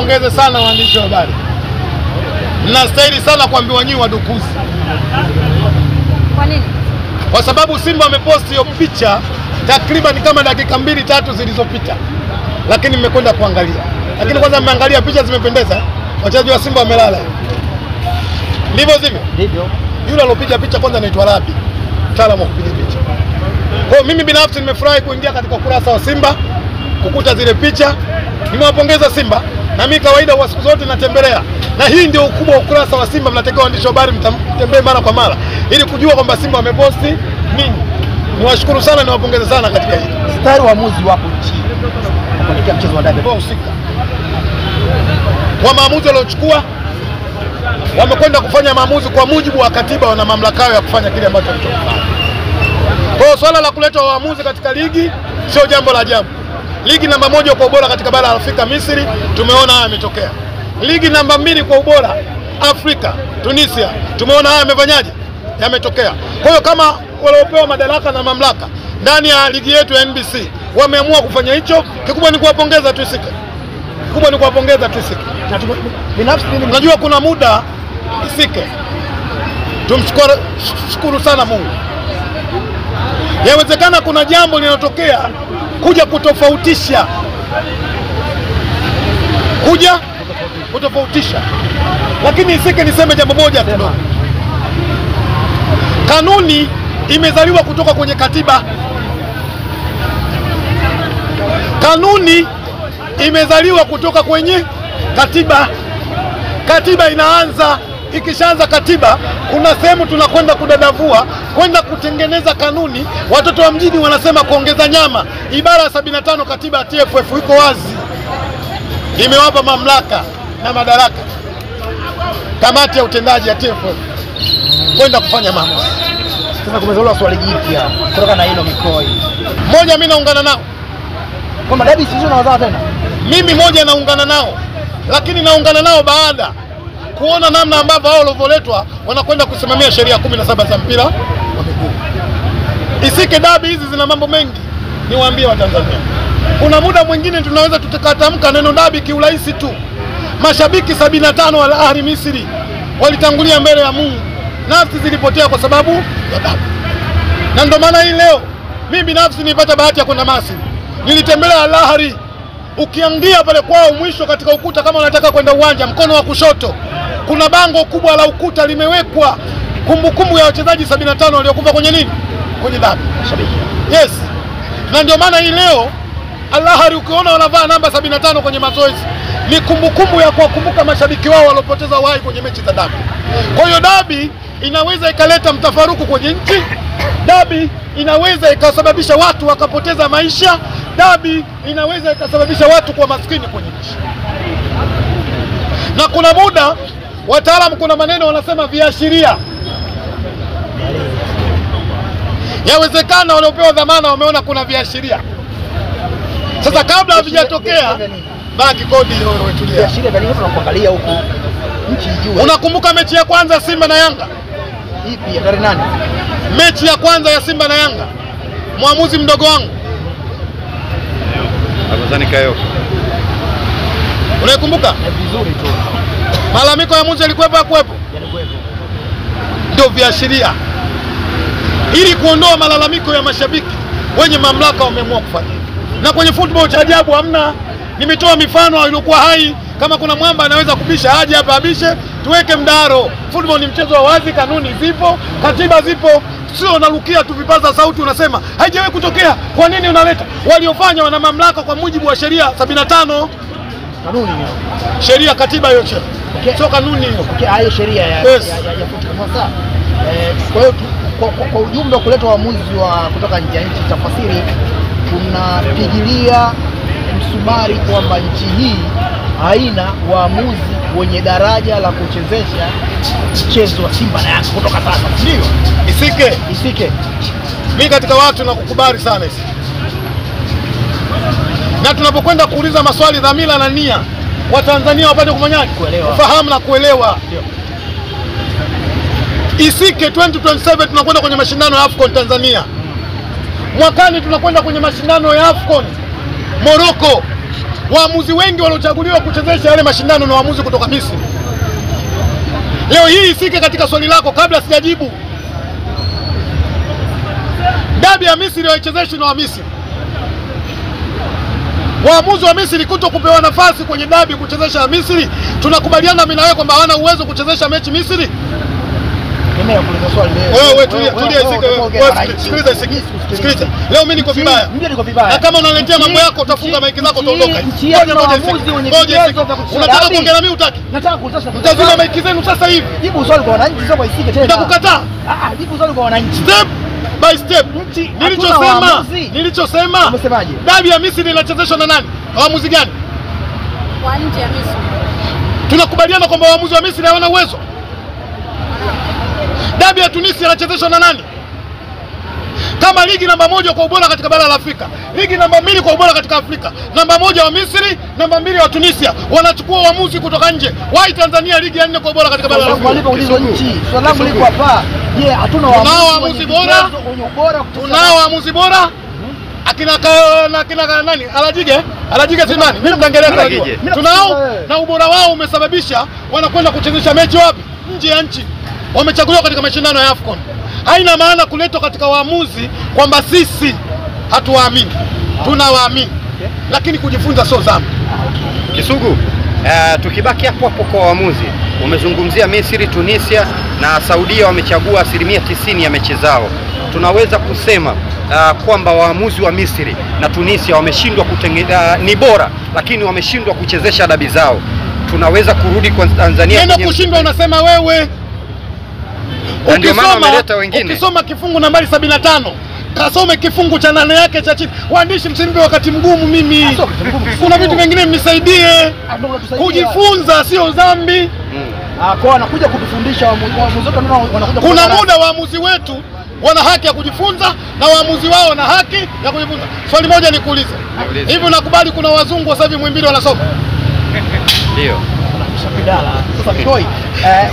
niwapongeze sana waandishi wa habari. Mnastahili sana kuambiwa nyinyi wadukuzi. Kwa nini? Kwa sababu Simba wameposti hiyo picha takriban kama dakika 2-3 zilizopita. Lakini mmekwenda kuangalia. Lakini kwanza mmeangalia picha zimependeza. Wachezaji wa Simba wamelala. Ndivyo sivyo? Ndivyo. Yule alopiga picha kwanza anaitwa Rabi, mtaalamu wa kupiga picha. Kwa mimi binafsi nimefurahi kuingia katika ukurasa wa Simba kukuta zile picha. Nimewapongeza Simba na mimi kawaida wa siku zote natembelea. Na hii ndio ukubwa wa ukurasa wa Simba, mnatakiwa waandishi wa habari mtembee mara kwa mara ili kujua kwamba Simba wameposti nini. Niwashukuru sana, niwapongeze sana katika hili. Mstari wa waamuzi wapo chini kuelekea mchezo wa dabi. Wahusika wa maamuzi waliochukua wamekwenda kufanya maamuzi kwa mujibu wa katiba, wana mamlaka ya kufanya kile ambacho walichofanya. Kwa swala la kuleta waamuzi katika ligi sio jambo la ajabu. Ligi namba 1 kwa ubora katika bara la Afrika Misri, tumeona haya yametokea. Ligi namba 2 kwa ubora Afrika Tunisia, tumeona haya yamefanyaje, yametokea. Kwa hiyo kama waliopewa madaraka na mamlaka ndani ya ligi yetu ya NBC wameamua kufanya hicho, kikubwa ni kuwapongeza tu Isike. Kikubwa ni kuwapongeza tu Isike. Na binafsi Unajua kuna muda Isike, tumshukuru sana Mungu. Yawezekana kuna jambo linalotokea kuja kutofautisha, lakini Isike niseme jambo moja tu. Kanuni imezaliwa kutoka kwenye katiba. Kanuni imezaliwa kutoka kwenye katiba. Katiba inaanza, ikishaanza katiba kuna sehemu tunakwenda kudadavua, kwenda kutengeneza kanuni. Watoto wa mjini wanasema kuongeza nyama. Ibara ya 75 katiba ya TFF iko wazi, imewapa mamlaka na madaraka kamati ya utendaji ya TFF kwenda kufanya mambo. Sasa kumezaliwa swali jipya kutoka na hilo mikoi. Moja, mimi naungana nao kwa dabi sisi tunawazaa tena. Mimi moja naungana nao, lakini naungana nao baada kuona namna ambavyo hao walivyoletwa wanakwenda kusimamia sheria 17 za mpira wa miguu. Isike dabi hizi zina mambo mengi, niwaambie Watanzania. Kuna muda mwingine tunaweza tutakatamka neno dabi kiurahisi tu. Mashabiki 75 wa Al Ahly Misri walitangulia mbele ya Mungu, nafsi zilipotea kwa sababu ya dabi. Na ndio maana hii leo mimi binafsi nilipata bahati ya kwenda Misri. Nilitembelea Al Ahly. Ukiangia pale kwao mwisho katika ukuta, kama unataka kwenda uwanja, mkono wa kushoto kuna bango kubwa la ukuta limewekwa kumbukumbu ya wachezaji 75 waliokufa kwenye nini? Kwenye dabi. Yes. Na ndio maana hii leo Al Ahly ukiona wanavaa namba 75 kwenye mazoezi, ni kumbukumbu ya kuwakumbuka mashabiki wao waliopoteza uhai kwenye mechi za dabi. Kwa hiyo dabi inaweza ikaleta mtafaruku kwenye nchi. Dabi inaweza ikasababisha watu wakapoteza maisha. Dabi inaweza ikasababisha watu kuwa maskini kwenye nchi. Na kuna muda wataalamu, kuna maneno wanasema viashiria. Yawezekana waliopewa dhamana wameona kuna viashiria. Sasa kabla havijatokea, baki kodi wewe tulia. Viashiria gani tunakuangalia huko nchi juu? Unakumbuka mechi ya kwanza Simba na Yanga? Ipi ya tarehe 8? Mechi ya kwanza ya Simba na Yanga. Mwamuzi mdogo wangu Abazani Kayoko. Unaikumbuka? Vizuri tu. Malalamiko ya mwamuzi yalikuwepo hakuwepo? Yalikuwepo. Ndio viashiria. Ili kuondoa malalamiko ya mashabiki, wenye mamlaka wameamua kufanya. Na kwenye football cha ajabu hamna. Nimetoa mifano iliyokuwa hai. Kama kuna mwamba anaweza kubisha aje hapa abishe, tuweke mdaro. Football ni mchezo wa wazi, kanuni zipo, katiba zipo. Sio unarukia tu vipaza sauti unasema haijawahi kutokea. Kwa nini unaleta? Waliofanya wana mamlaka kwa mujibu wa sheria 75. Kanuni hiyo. Sheria katiba hiyo sheria. Okay. Sio kanuni hiyo. Okay, hayo sheria ya football sasa. Kwa hiyo kwa ujumbe kuleta waamuzi wa kutoka nje ya nchi, tafasiri tunapigilia msumari kwamba nchi hii haina waamuzi wenye daraja la kuchezesha mchezo wa Simba na Yanga kutoka sasa. Ndio. Isike. Mimi katika watu nakukubali sana Isike. Na tunapokwenda kuuliza maswali dhamira na nia, Watanzania wapate kufanyaje? Kufahamu na kuelewa. Ndio. Isike 2027 tunakwenda kwenye mashindano ya AFCON Tanzania. Mwakani tunakwenda kwenye mashindano ya AFCON Morocco. Waamuzi wengi waliochaguliwa kuchezesha yale mashindano na waamuzi kutoka Misri. Leo hii isike katika swali lako kabla sijajibu. Dabi ya Misri waichezeshwe na wa Misri. Waamuzi wa Misri kuto kupewa nafasi kwenye dabi kuchezesha ya Misri, tunakubaliana mimi na wewe kwamba hawana uwezo kuchezesha mechi Misri? Wewe tulia isike wewe. Sikiliza. Leo mimi niko vibaya. Na kama unaletea mambo yako utafunga maiki zako utaondoka. Ngoja. Unataka kuongea na mimi utaki? Nataka kuuliza. Mtazima maiki zenu sasa hivi. Jibu swali kwa wananchi sio kwa isike tena. Nitakukataa. Jibu swali kwa wananchi. Step by step. Nilichosema. Umesemaje? Dabi ya Misri inachezeshwa na nani? Waamuzi gani? Wa nje ya Misri. Tunakubaliana kwamba waamuzi wa Misri hawana uwezo. Dabi ya Tunisia inachezeshwa na nani? Kama ligi namba 1 kwa ubora katika bara la Afrika, ligi namba 2 kwa ubora katika Afrika, namba 1 wa Misri, namba 2 wa Tunisia, wanachukua waamuzi kutoka nje. Why Tanzania ligi ya 4 kwa ubora katika bara la Afrika? Swali langu liko hapa. Je, hatuna waamuzi bora? Tunao waamuzi bora? Akina nani? Alajige si nani? Mimi mtangeleza. Tunao na ubora wao umesababisha wanakwenda kuchezesha mechi wapi? Nje ya nchi. Wamechaguliwa katika mashindano ya AFCON. Haina maana kuletwa katika waamuzi kwamba sisi hatuwaamini. Tunawaamini. Lakini kujifunza sio dhambi. Kisugu, tukibaki hapo kwa waamuzi, umezungumzia Misri, Tunisia na Saudia wamechagua 90% ya mechi zao. Tunaweza kusema kwamba waamuzi wa Misri na Tunisia wameshindwa ni bora, lakini wameshindwa kuchezesha dabi zao. Tunaweza kurudi kwa Tanzania. Neno kushindwa unasema wewe. Ndio maana wameleta wengine. Ukisoma kifungu nambari 75, kasome kifungu cha 8 yake cha chini. Waandishi msinipe wakati mgumu mimi. Kuna vitu vingine mnisaidie. Kujifunza sio dhambi. Kwa wanakuja kutufundisha waamuzi wote wanakuja. Kuna muda waamuzi wetu wana haki ya kujifunza na waamuzi wao wana haki ya kujifunza. Swali moja nikuulize. Hivi unakubali kuna wazungu sasa hivi Muhimbili wanasoma? Ndio. Sasa Koi,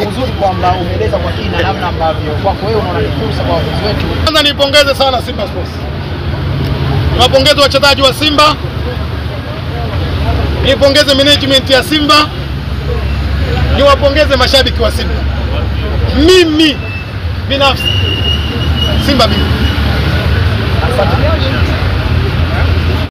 uzuri kwamba umeeleza kwa kina namna ambavyo kwako wewe unaona ni fursa kwa waamuzi wetu. Kwanza nipongeze sana Simba Sports. Niwapongeze wachezaji wa Simba. Nipongeze management ya Simba. Niwapongeze mashabiki wa Simba. Mimi binafsi Simba mimi. Asante.